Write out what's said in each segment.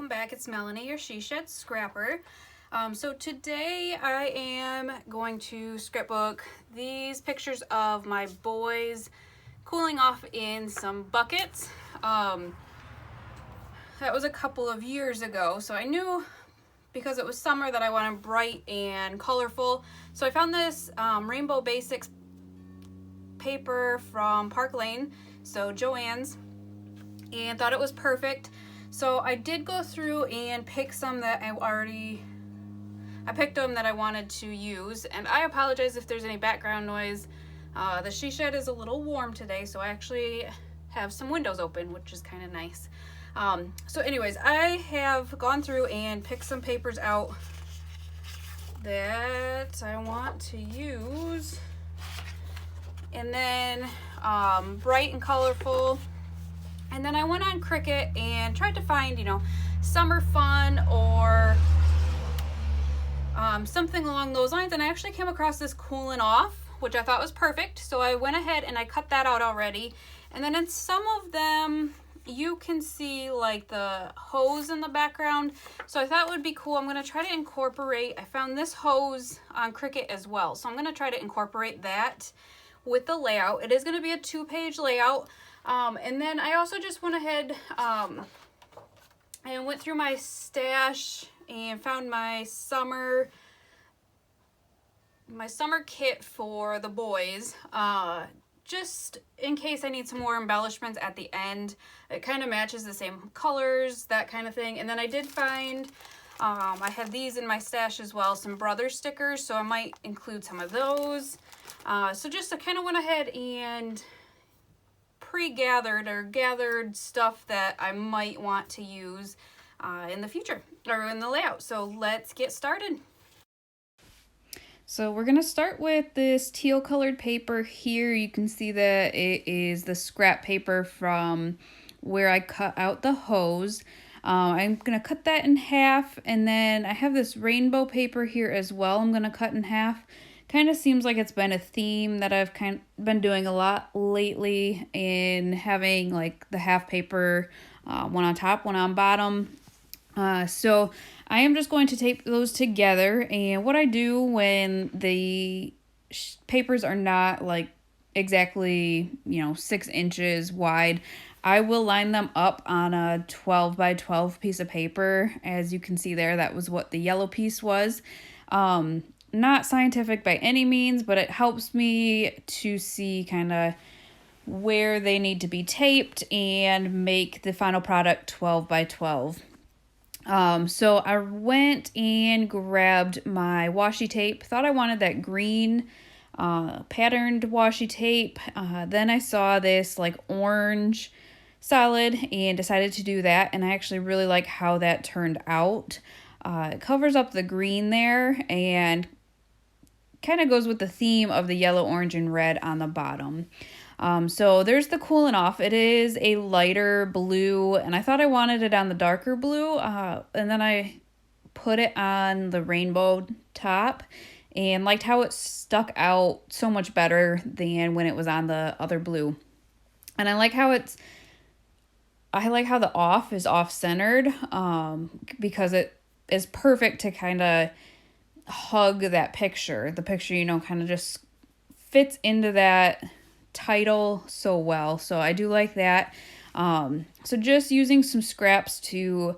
welcome back. It's Melanie, your She Shed Scrapper. So today I am going to scrapbook these pictures of my boys cooling off in some buckets. That was a couple of years ago, so I knew because it was summer that I wanted bright and colorful. So I found this Rainbow Basics paper from Park Lane, so Joann's, and thought it was perfect. So I did go through and pick some that I picked them that I wanted to use, and I apologize if there's any background noise. The she shed is a little warm today, so I actually have some windows open, which is kind of nice. So anyways, I have gone through and picked some papers out that I want to use, and then bright and colorful. And then I went on Cricut and tried to find, summer fun or something along those lines. And I actually came across this Coolin off, which I thought was perfect. So I went ahead and I cut that out already. And then in some of them, you can see like the hose in the background. So I thought it would be cool. I'm going to try to incorporate, I found this hose on Cricut as well. So I'm going to try to incorporate that with the layout. It is going to be a 2-page layout. And then I also just went ahead and went through my stash and found my summer kit for the boys, just in case I need some more embellishments at the end. It kind of matches the same colors, that kind of thing. And then I did find, I had these in my stash as well, some brother stickers, so I might include some of those. So just I kind of went ahead and pre-gathered or gathered stuff that I might want to use in the future or in the layout. So let's get started. So we're going to start with this teal colored paper here. You can see that it is the scrap paper from where I cut out the hose. I'm going to cut that in half, and then I have this rainbow paper here as well. I'm going to cut in half. Kind of seems like it's been a theme that I've been doing a lot lately, in having like the half paper, one on top, one on bottom. So I am just going to tape those together, and what I do when the papers are not like exactly 6 inches wide, I will line them up on a 12 by 12 piece of paper. As you can see there, that was what the yellow piece was. Not scientific by any means, but it helps me to see kind of where they need to be taped and make the final product 12 by 12. So I went and grabbed my washi tape. Thought I wanted that green patterned washi tape. Then I saw this like orange solid and decided to do that. And I actually really like how that turned out. It covers up the green there and kind of goes with the theme of the yellow, orange, and red on the bottom. So there's the Coolin off. It is a lighter blue, and I thought I wanted it on the darker blue, and then I put it on the rainbow top and liked how it stuck out so much better than when it was on the other blue. And I like how the off is off-centered, because it is perfect to kind of hug that picture. The picture, kind of just fits into that title so well. So I do like that. So just using some scraps to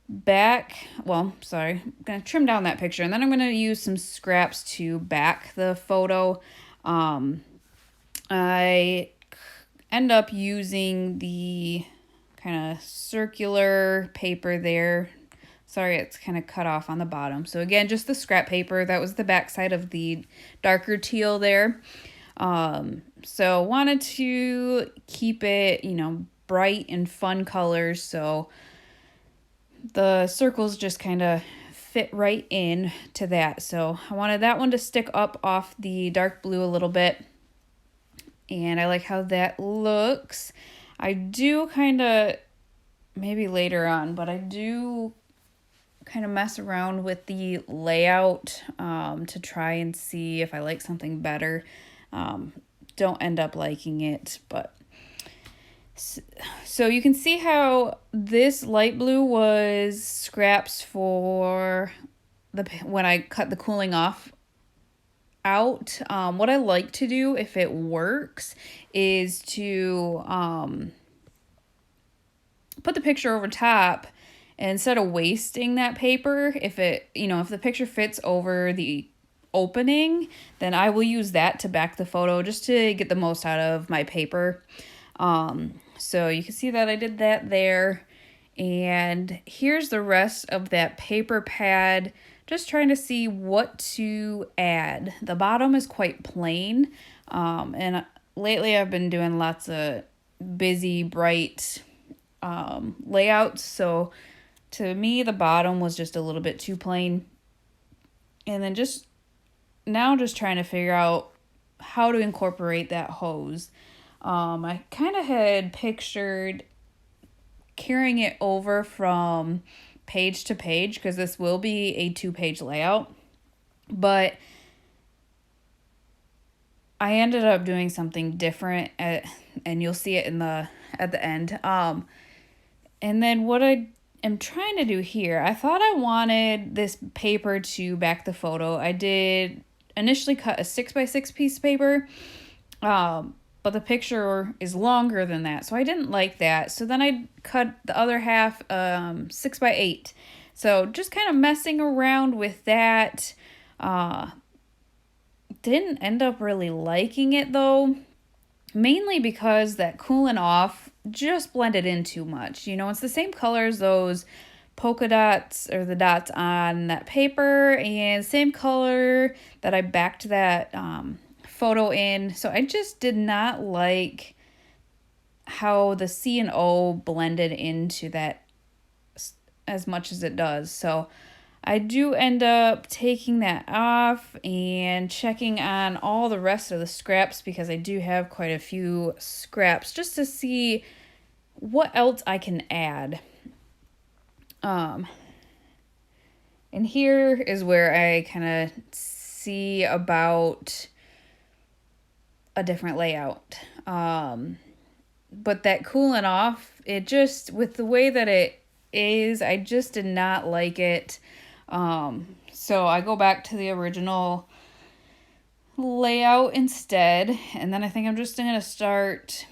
I'm going to trim down that picture, and then I'm going to use some scraps to back the photo. I end up using the kind of circular paper there. Sorry, it's kind of cut off on the bottom. So again, just the scrap paper. That was the back side of the darker teal there. So wanted to keep it, bright and fun colors. So the circles just kind of fit right in to that. So I wanted that one to stick up off the dark blue a little bit. And I like how that looks. I do kind of, maybe later on, but I do kind of mess around with the layout to try and see if I like something better. Don't end up liking it, but So you can see how this light blue was scraps for when I cut the cooling off out. What I like to do, if it works, is to put the picture over top, and instead of wasting that paper, if the picture fits over the opening, then I will use that to back the photo just to get the most out of my paper. So you can see that I did that there. And here's the rest of that paper pad, just trying to see what to add. The bottom is quite plain, and lately I've been doing lots of busy, bright layouts, so to me the bottom was just a little bit too plain. And then just trying to figure out how to incorporate that hose. I kind of had pictured carrying it over from page to page, because this will be a 2-page layout, but I ended up doing something different and you'll see it at the end. And then what I am trying to do here, I thought I wanted this paper to back the photo. I did initially cut a 6x6 piece of paper, but the picture is longer than that, so I didn't like that. So then I cut the other half 6x8. So just kind of messing around with that. Didn't end up really liking it though, mainly because that Coolin off just blended in too much. It's the same color as those polka dots or the dots on that paper, and same color that I backed that photo in. So I just did not like how the C and O blended into that as much as it does. So I do end up taking that off and checking on all the rest of the scraps, because I do have quite a few scraps, just to see what else I can add. And here is where I kind of see about a different layout. But that cooling off, it just, with the way that it is, I just did not like it. So I go back to the original layout instead, and then I think I'm just going to start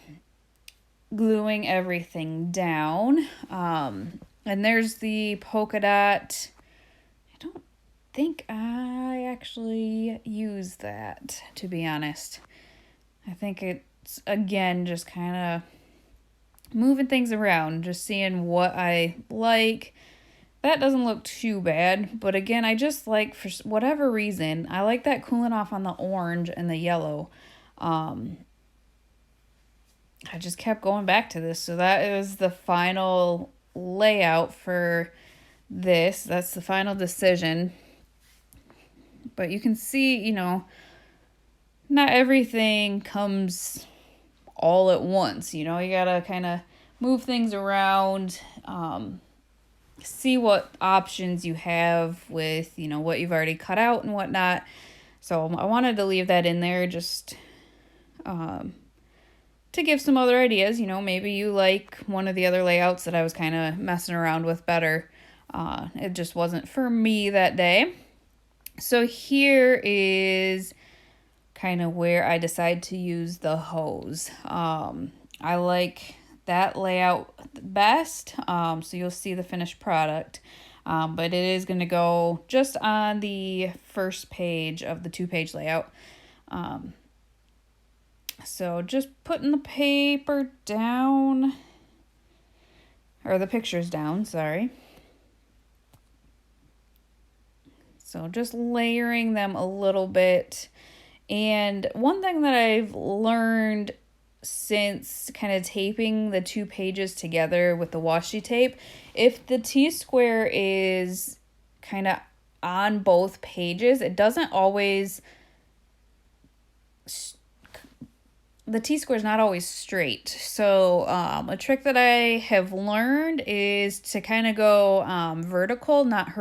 gluing everything down. And there's the polka dot. I don't think I actually use that, to be honest. I think it's, again, just kind of moving things around, just seeing what I like. That doesn't look too bad, but again, I just like, for whatever reason, I like that cooling off on the orange and the yellow. I just kept going back to this. So that is the final layout for this. That's the final decision. But you can see, not everything comes all at once. You gotta kind of move things around, see what options you have with, what you've already cut out and whatnot. So I wanted to leave that in there just to give some other ideas. Maybe you like one of the other layouts that I was kind of messing around with better. It just wasn't for me that day. So here is kind of where I decide to use the hose. I like that layout best, so you'll see the finished product. But it is going to go just on the first page of the 2-page layout. So just putting the paper down, or the pictures down, sorry. So just layering them a little bit. And one thing that I've learned since kind of taping the 2 pages together with the washi tape, if the T-square is kind of on both pages, it doesn't always, the T-square is not always straight. So a trick that I have learned is to kind of go vertical, not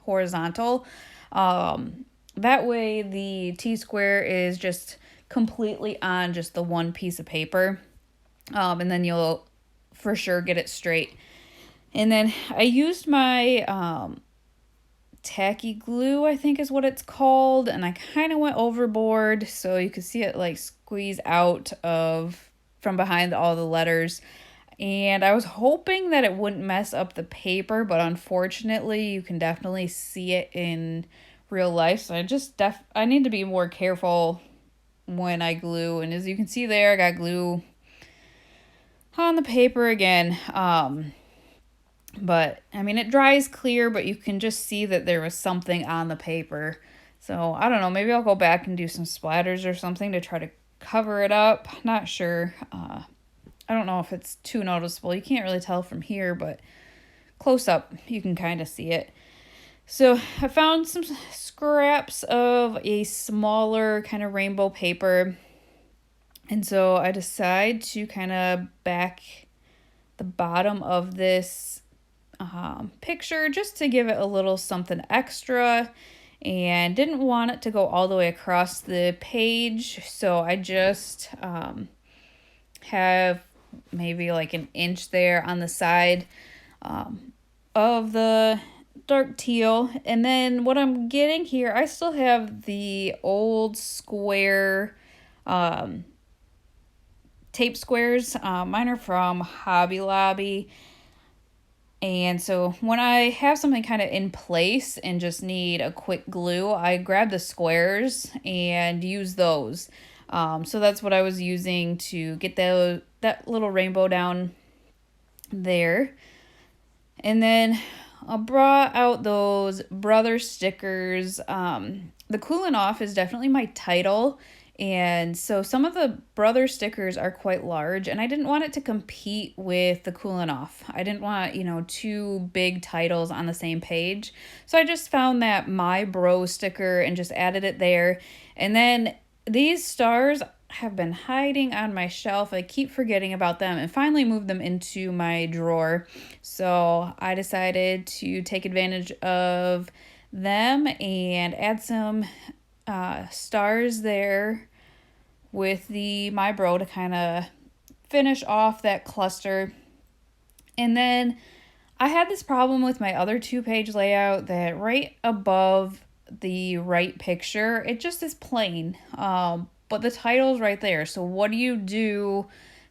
horizontal. That way the T-square is just completely on just the one piece of paper. And then you'll for sure get it straight. And then I used my tacky glue, I think is what it's called, and I kind of went overboard so you could see it like squeeze out of from behind all the letters. And I was hoping that it wouldn't mess up the paper, but unfortunately you can definitely see it in real life. So I need to be more careful when I glue. And as you can see there, I got glue on the paper again. But I mean, it dries clear, but you can just see that there was something on the paper. So I don't know, maybe I'll go back and do some splatters or something to try to cover it up. Not sure. I don't know if it's too noticeable. You can't really tell from here, but close up you can kind of see it. So I found some scraps of a smaller kind of rainbow paper. And so I decide to kind of back the bottom of this picture just to give it a little something extra, and didn't want it to go all the way across the page. So I just have maybe like an inch there on the side of the dark teal. And then what I'm getting here, I still have the old square tape squares. Mine are from Hobby Lobby. And so when I have something kind of in place and just need a quick glue, I grab the squares and use those. So that's what I was using to get that little rainbow down there. And then I brought out those brother stickers. The Coolin Off is definitely my title. And so some of the brother stickers are quite large, and I didn't want it to compete with the Coolin Off. I didn't want, two big titles on the same page. So I just found that My Bro sticker and just added it there. And then these stars have been hiding on my shelf. I keep forgetting about them and finally moved them into my drawer. So I decided to take advantage of them and add some stars there with the My Bro to kind of finish off that cluster. And then I had this problem with my other 2-page layout that right above the right picture, it just is plain. But the title's right there. So what do you do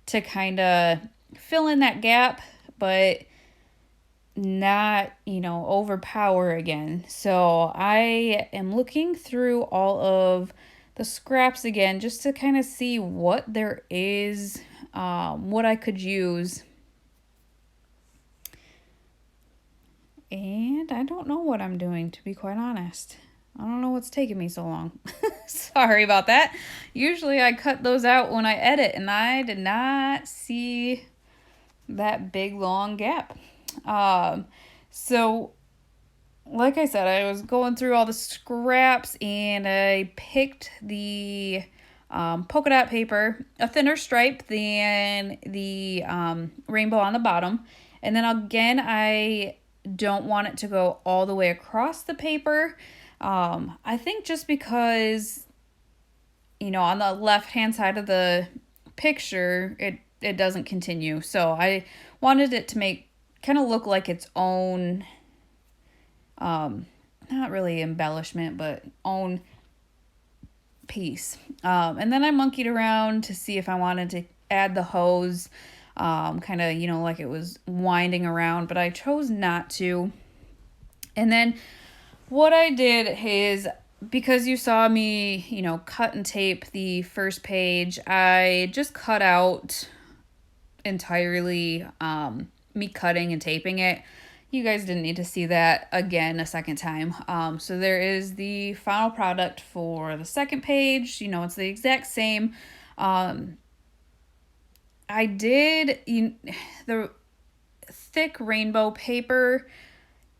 to kind of fill in that gap, but not, overpower again? So I am looking through all of the scraps again just to kind of see what there is, what I could use. And I don't know what I'm doing, to be quite honest. I don't know what's taking me so long. Sorry about that. Usually I cut those out when I edit, and I did not see that big long gap. So like I said, I was going through all the scraps and I picked the polka dot paper, a thinner stripe than the rainbow on the bottom. And then again, I don't want it to go all the way across the paper. I think just because, on the left-hand side of the picture, it doesn't continue. So I wanted it to kind of look like its own, not really embellishment, but own piece. And then I monkeyed around to see if I wanted to add the hose, kind of, like it was winding around, but I chose not to. And then what I did is, because you saw me, cut and tape the first page, I just cut out entirely me cutting and taping it. You guys didn't need to see that again a second time. So there is the final product for the second page. It's the exact same. I did the thick rainbow paper.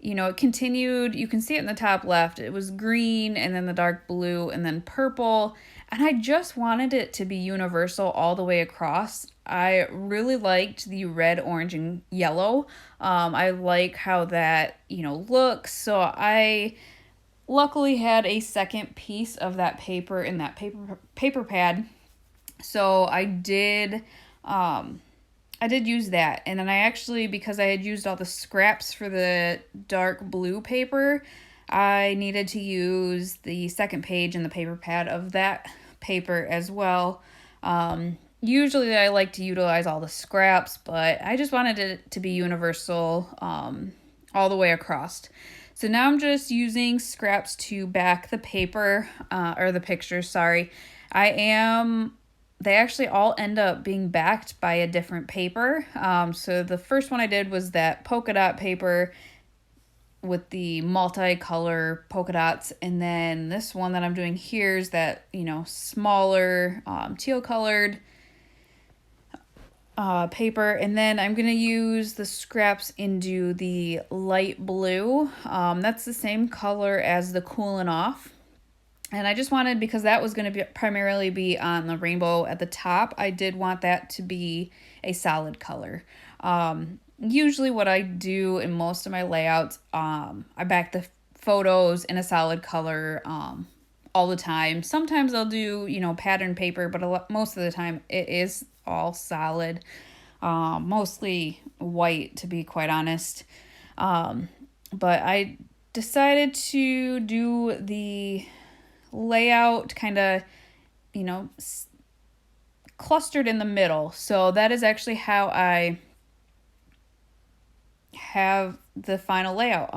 It continued. You can see it in the top left. It was green and then the dark blue and then purple. And I just wanted it to be universal all the way across. I really liked the red, orange, and yellow. I like how that, looks. So I luckily had a second piece of that paper in that paper pad. So I did I did use that. And then I actually, because I had used all the scraps for the dark blue paper, I needed to use the second page and the paper pad of that paper as well. Usually I like to utilize all the scraps, but I just wanted it to be universal all the way across. So now I'm just using scraps to back the paper, or the pictures, sorry. They actually all end up being backed by a different paper. So the first one I did was that polka dot paper with the multicolor polka dots, and then this one that I'm doing here is that, smaller teal colored paper. And then I'm gonna use the scraps into the light blue. That's the same color as the Coolin off. And I just wanted, because that was going to primarily be on the rainbow at the top, I did want that to be a solid color. Usually what I do in most of my layouts, I back the photos in a solid color all the time. Sometimes I'll do, pattern paper, but most of the time it is all solid. Mostly white, to be quite honest. But I decided to do the layout kind of, clustered in the middle. So that is actually how I have the final layout.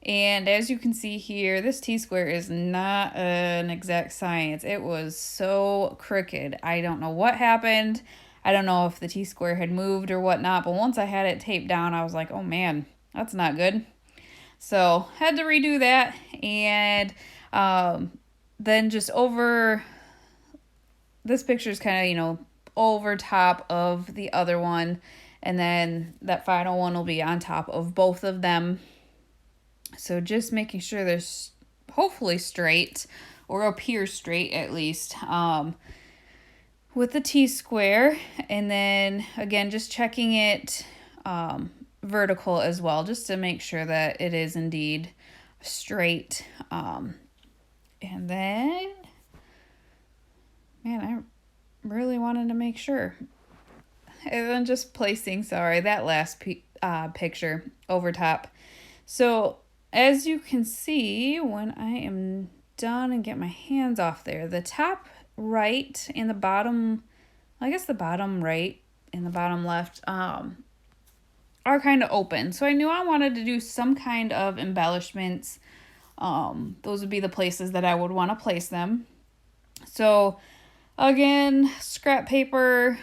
And as you can see here, this T-square is not an exact science. It was so crooked. I don't know what happened. I don't know if the T-square had moved or whatnot, but once I had it taped down, I was like, oh man, that's not good. So had to redo that, and then just over, this picture is kind of, over top of the other one, and then that final one will be on top of both of them. So just making sure they're hopefully straight, or appear straight at least, with the T-square. And then again, just checking it vertical as well, just to make sure that it is indeed straight. And then, man, I really wanted to make sure. And then just placing, that last picture over top. So as you can see, when I am done and get my hands off there, the top right and the bottom, the bottom right and the bottom left are kind of open. So I knew I wanted to do some kind of embellishments. Those would be the places that I would want to place them. So again, scrap paper,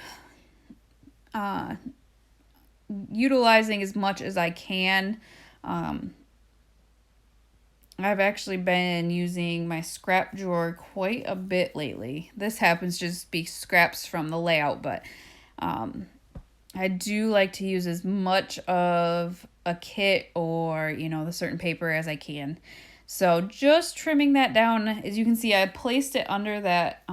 utilizing as much as I can. I've actually been using my scrap drawer quite a bit lately. This happens to just be scraps from the layout, but I do like to use as much of a kit or, the certain paper as I can. So just trimming that down. As you can see, I placed it under that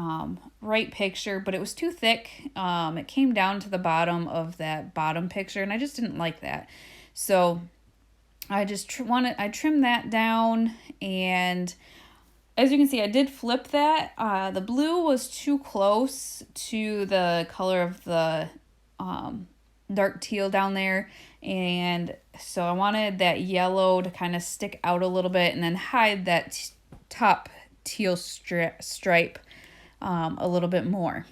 right picture, but it was too thick. It came down to the bottom of that bottom picture, and I just didn't like that. So I just I trimmed that down, and as you can see, I did flip that. The blue was too close to the color of the dark teal down there, and so I wanted that yellow to kind of stick out a little bit and then hide that top teal stripe a little bit more.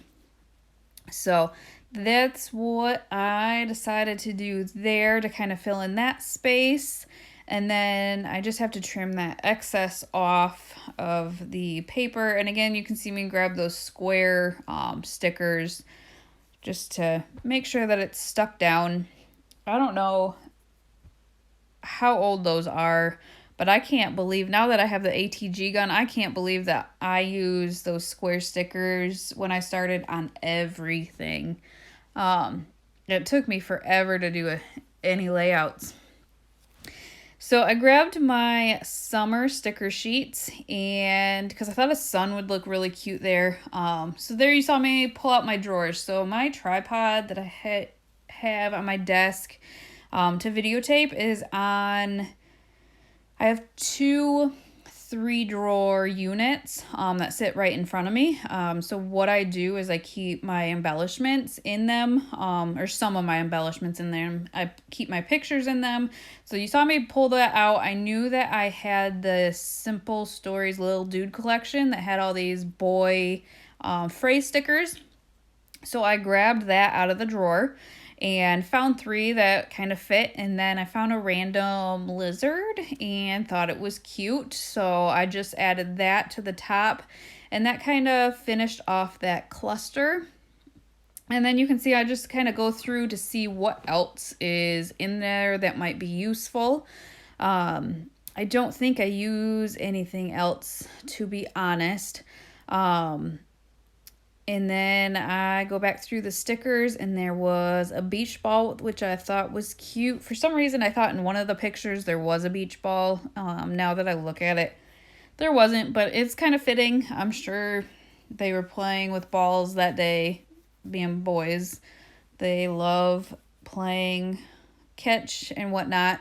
So that's what I decided to do there to kind of fill in that space. And then I just have to trim that excess off of the paper. And again, you can see me grab those square stickers just to make sure that it's stuck down. I don't know how old those are, but I can't believe, now that I have the ATG gun, I can't believe that I use those square stickers when I started on everything. It took me forever to do any layouts. So I grabbed my summer sticker sheets, and because I thought a sun would look really cute there. So there you saw me pull out my drawers. So my tripod that I have on my desk to videotape is on, I have two 3 drawer units that sit right in front of me. So what I do is I keep my embellishments in them, or some of my embellishments in there. I keep my pictures in them. So you saw me pull that out. I knew that I had the Simple Stories Little Dude collection that had all these boy phrase stickers. So I grabbed that out of the drawer and found 3 that kind of fit, and then I found a random lizard and thought it was cute, so I just added that to the top, and that kind of finished off that cluster. And then you can see I just kind of go through to see what else is in there that might be useful. I don't think I use anything else, to be honest. And then I go back through the stickers, and there was a beach ball, which I thought was cute. For some reason, I thought in one of the pictures there was a beach ball. Now that I look at it, there wasn't, but it's kind of fitting. I'm sure they were playing with balls that day, being boys. They love playing catch and whatnot.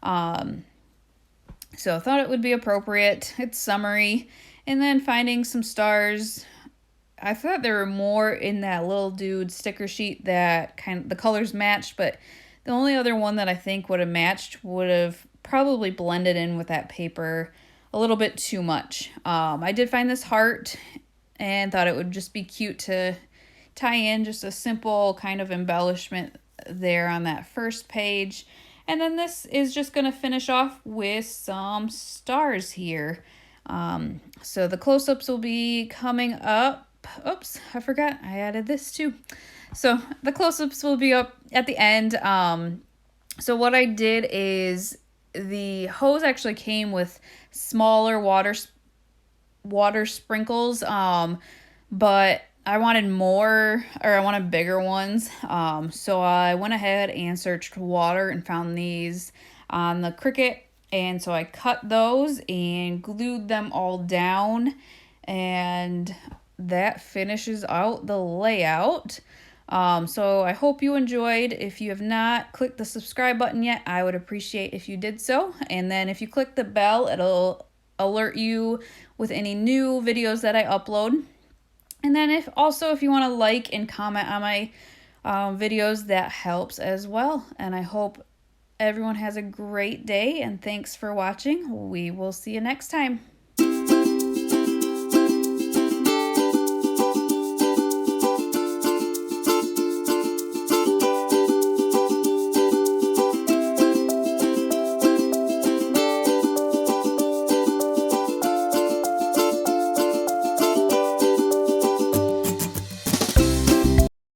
So I thought it would be appropriate. It's summery. And then finding some stars. I thought there were more in that little dude sticker sheet that kind of the colors matched, but the only other one that I think would have matched would have probably blended in with that paper a little bit too much. I did find this heart and thought it would just be cute to tie in just a simple kind of embellishment there on that first page. And then this is just going to finish off with some stars here. So the close-ups will be coming up. Oops, I forgot I added this too. So the close-ups will be up at the end. So what I did is the hose actually came with smaller water sprinkles, but I wanted more, or I wanted bigger ones. So I went ahead and searched water and found these on the Cricut. And so I cut those and glued them all down, and that finishes out the layout. So I hope you enjoyed. If you have not clicked the subscribe button yet, I would appreciate if you did so. And then if you click the bell, it'll alert you with any new videos that I upload. And then if you want to like and comment on my videos, that helps as well. And I hope everyone has a great day, and thanks for watching. We will see you next time.